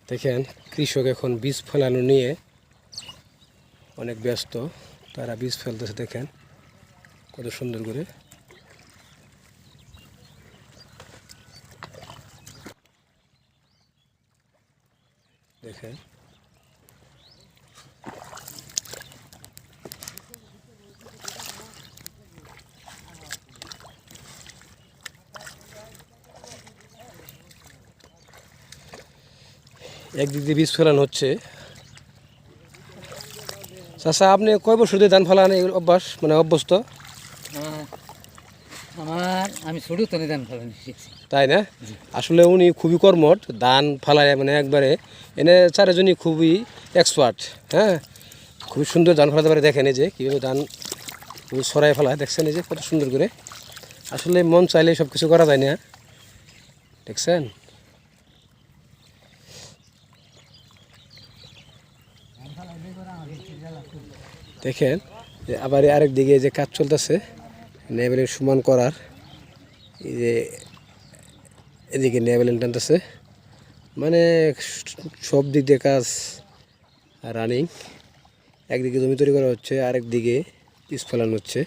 দেখেন কৃষক এখন বীজ ফলানো নিয়ে অনেক ব্যস্ত। তারা বীজ ফেলতেছে, দেখেন কত সুন্দর করে। দেখেন একদিক দিয়ে বীজ ফেলানো হচ্ছে। চাচা, আপনি কয় বছর দিয়ে ধান ফলান এই অভ্যাস, মানে অভ্যস্ত? আমি ছোটো তো ধান ফলানো শিখছি। তাই না? আসলে উনি খুবই কর্মঠ, ধান ফালায় মানে একবারে এনে চারজনই খুবই এক্সপার্ট। হ্যাঁ, খুবই সুন্দর ধান ফলাতে পারে। দেখেন এই যে কীভাবে ধান ছড়াই ফেলায়, দেখছেন এই যে কত সুন্দর করে। আসলে মন চাইলে সব কিছু করা যায় না, দেখছেন? দেখেন আবার আরেক দিকে যে কাজ চলতেছে, নেবেলেন সমান করার। এই যে এদিকে নেবেলেন টানতেছে, মানে সব দিক দিয়ে কাজ রানিং। একদিকে জমি তৈরি করা হচ্ছে, আরেক দিকে বীজ ফেলানো হচ্ছে।